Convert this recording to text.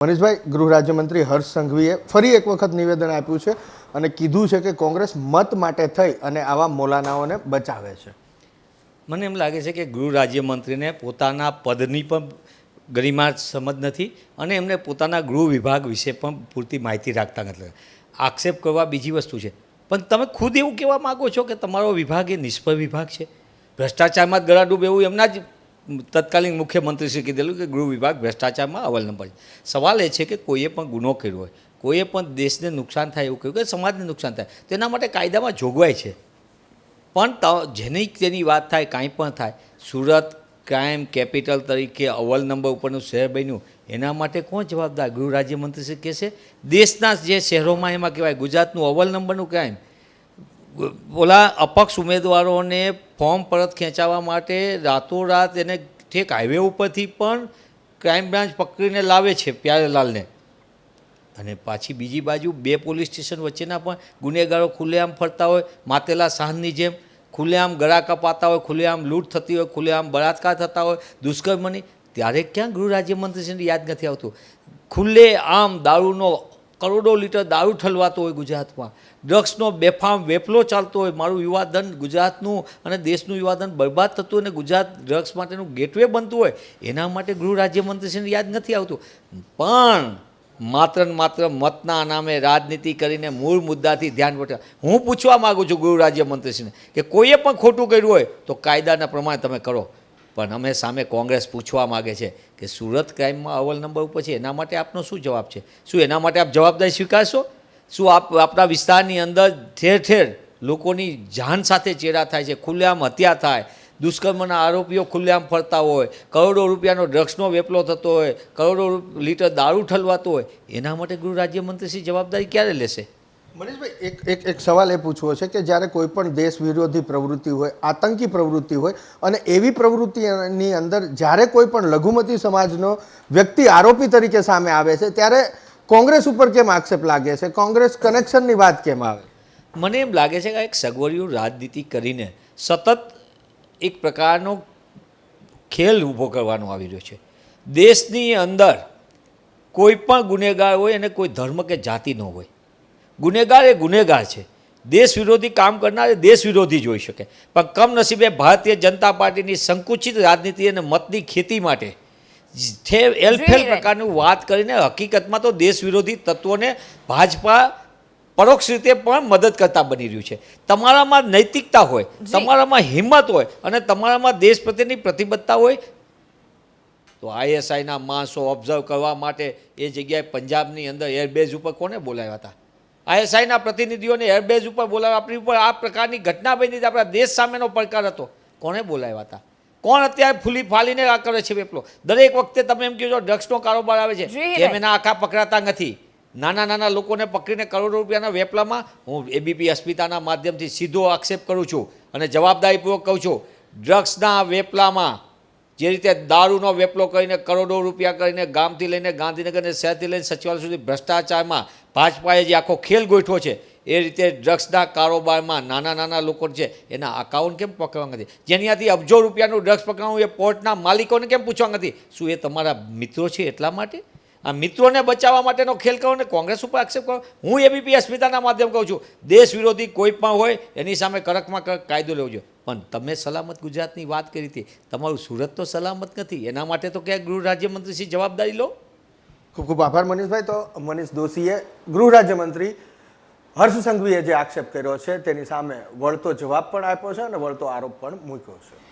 મનીષભાઈ, ગૃહ રાજ્યમંત્રી હર્ષ સંઘવીએ ફરી એક વખત નિવેદન આપ્યું છે અને કીધું છે કે કોંગ્રેસ મત માટે થઈ અને આવા મોલાનાઓને બચાવે છે. મને એમ લાગે છે કે ગૃહ રાજ્યમંત્રીને પોતાના પદની પણ ગરિમા સમજ નથી અને એમને પોતાના ગૃહ વિભાગ વિશે પણ પૂરતી માહિતી રાખતા નથી. આક્ષેપ કરવા બીજી વસ્તુ છે, પણ તમે ખુદ એવું કહેવા માગો છો કે તમારો વિભાગ એ નિષ્ફળ વિભાગ છે, ભ્રષ્ટાચારમાં જ ગળાડૂબ એવું એમના જ તત્કાલીન મુખ્યમંત્રીશ્રી કીધેલું કે ગૃહ વિભાગ ભ્રષ્ટાચારમાં અવ્વલ નંબર છે. સવાલ એ છે કે કોઈએ પણ ગુનો કર્યો હોય, કોઈએ પણ દેશને નુકસાન થાય એવું કહ્યું કે સમાજને નુકસાન થાય, તેના માટે કાયદામાં જોગવાઈ છે. પણ જેની તેની વાત થાય, કાંઈ પણ થાય, સુરત ક્રાઇમ કેપિટલ તરીકે અવ્વલ નંબર ઉપરનું શહેર બન્યું, એના માટે કોણ જવાબદાર? ગૃહ રાજ્યમંત્રી કહેશે દેશના જે શહેરોમાં એમાં કહેવાય ગુજરાતનું અવ્વલ નંબરનું ક્રાઇમ. ઓલા અપક્ષ ઉમેદવારોને ફોર્મ પરત ખેંચાવવા માટે રાતોરાત એને ઠેક હાઈવે ઉપરથી પણ ક્રાઇમ બ્રાન્ચ પકડીને લાવે છે પ્યારેલાલને, અને પાછી બીજી બાજુ બે પોલીસ સ્ટેશન વચ્ચેના પણ ગુનેગારો ખુલ્લેઆમ ફરતા હોય, માતેલા સાહનની જેમ ખુલ્લેઆમ ગળા કપાતા હોય, ખુલ્લેઆમ લૂંટ થતી હોય, ખુલ્લેઆમ બળાત્કાર થતા હોય, દુષ્કર્મની. ત્યારે ક્યાં ગૃહ રાજ્યમંત્રીશ્રીને યાદ નથી આવતું? ખુલ્લે આમ દારૂનો કરોડો લીટર દારૂ ઠલવાતો હોય ગુજરાતમાં, ડ્રગ્સનો બેફામ વેપલો ચાલતો હોય, મારું યુવાધન ગુજરાતનું અને દેશનું યુવાધન બરબાદ થતું હોય અને ગુજરાત ડ્રગ્સ માટેનું ગેટવે બનતું હોય, એના માટે ગૃહ રાજ્યમંત્રીશ્રીને યાદ નથી આવતું. પણ માત્ર ને માત્ર મતના નામે રાજનીતિ કરીને મૂળ મુદ્દાથી ધ્યાન ભટકે. હું પૂછવા માગું છું ગૃહ રાજ્યમંત્રીશ્રીને કે કોઈએ પણ ખોટું કર્યું હોય તો કાયદાના પ્રમાણે તમે કરો, પણ અમે સામે કોંગ્રેસ પૂછવા માગે છે કે સુરત ક્રાઇમમાં અવ્વલ નંબર ઉપર છે, એના માટે આપનો શું જવાબ છે? શું એના માટે આપ જવાબદારી સ્વીકારશો? શું આપણા વિસ્તારની અંદર ઠેર ઠેર લોકોની જાન સાથે ચેડા થાય છે, ખુલ્લેઆમ હત્યા થાય, દુષ્કર્મના આરોપીઓ ખુલ્લેઆમ ફરતા હોય, કરોડો રૂપિયાનો ડ્રગ્સનો વેપલો થતો હોય, કરોડો લીટર દારૂ ઠલવાતો હોય, એના માટે ગૃહ રાજ્યમંત્રીશ્રી જવાબદારી ક્યારે લેશે? મનીષભાઈ, એક સવાલ એ પૂછવો છે કે જ્યારે કોઈ પણ દેશ વિરોધી પ્રવૃત્તિ હોય, આતંકી પ્રવૃત્તિ હોય અને એવી પ્રવૃત્તિની અંદર જ્યારે કોઈ પણ લઘુમતી સમાજનો વ્યક્તિ આરોપી તરીકે સામે આવે છે, ત્યારે કોંગ્રેસ ઉપર કેમ આક્ષેપ લાગે છે? કોંગ્રેસ કનેક્શનની વાત કેમ આવે? મને એમ લાગે છે કે એક સગવડિયું રાજનીતિ કરીને સતત એક પ્રકારનો ખેલ ઊભો કરવાનો આવી રહ્યો છે. દેશની અંદર કોઈ પણ ગુનેગાર હોય અને કોઈ ધર્મ કે જાતિ ન હોય, ગુનેગાર એ ગુનેગાર છે. દેશ વિરોધી કામ કરનાર એ દેશ વિરોધી જ હોઈ શકે, પણ કમનસીબે ભારતીય જનતા પાર્ટીની સંકુચિત રાજનીતિ અને મતની ખેતી માટે એલફેલ પ્રકારની વાત કરીને હકીકતમાં તો દેશ વિરોધી તત્વોને ભાજપા પરોક્ષ રીતે પણ મદદ કરતા બની રહ્યું છે. તમારામાં નૈતિકતા હોય, તમારામાં હિંમત હોય અને તમારામાં દેશ પ્રત્યેની પ્રતિબદ્ધતા હોય તો આઈએસઆઈના માણસો ઓબ્ઝર્વ કરવા માટે એ જગ્યાએ પંજાબની અંદર એરબેઝ ઉપર કોને બોલાવ્યા હતા? આઈએસઆઈના પ્રતિનિધિઓને એરબેઝ ઉપર બોલાવ્યા. આપણી ઉપર આ પ્રકારની ઘટના બની હતી, આપણા દેશ સામેનો પડકાર હતો, કોણે બોલાવ્યા હતા? કોણ અત્યારે ફૂલી ફાલીને આ કરે છે વેપલો? દરેક વખતે તમે એમ કહો છો ડ્રગ્સનો કારોબાર આવે છે, એમ એના આખા પકડાતા નથી. નાના નાના લોકોને પકડીને કરોડો રૂપિયાના વેપલામાં હું એબીપી અસ્મિતાના માધ્યમથી સીધો આક્ષેપ કરું છું અને જવાબદારીપૂર્વક કહું છું, ડ્રગ્સના વેપલામાં જે રીતે દારૂનો વેપલો કરીને કરોડો રૂપિયા કરીને ગામથી લઈને ગાંધીનગર અને શહેરથી લઈને સચિવાલય સુધી ભ્રષ્ટાચારમાં ભાજપાએ જે આખો ખેલ ગોઠવો છે, એ રીતે ડ્રગ્સના કારોબારમાં નાના નાના લોકો છે એના અકાઉન્ટ કેમ પકડવા નથી? જેની આથી અબજો રૂપિયાનું ડ્રગ્સ પકડવું એ પોર્ટના માલિકોને કેમ પૂછવા નથી? શું એ તમારા મિત્રો છે એટલા માટે? આ મિત્રોને બચાવવા માટેનો ખેલ કરો ને કોંગ્રેસ ઉપર આક્ષેપ કરો. હું એબીપી અસ્મિતાના માધ્યમ કહું છું, દેશ વિરોધી કોઈ પણ હોય એની સામે કડકમાં કડક કાયદો લેવો જોઈએ. પણ તમે સલામત ગુજરાતની વાત કરી હતી, તમારું સુરત તો સલામત નથી, એના માટે તો ક્યાંક ગૃહ રાજ્યમંત્રીશ્રી જવાબદારી લો. ખૂબ ખૂબ આભાર મનીષભાઈ. તો મનીષ દોશીએ ગૃહ રાજ્યમંત્રી હર્ષ સંઘવીએ જે આક્ષેપ કર્યો છે તેની સામે વળતો જવાબ પણ આપ્યો છે અને વળતો આરોપ પણ મૂક્યો છે.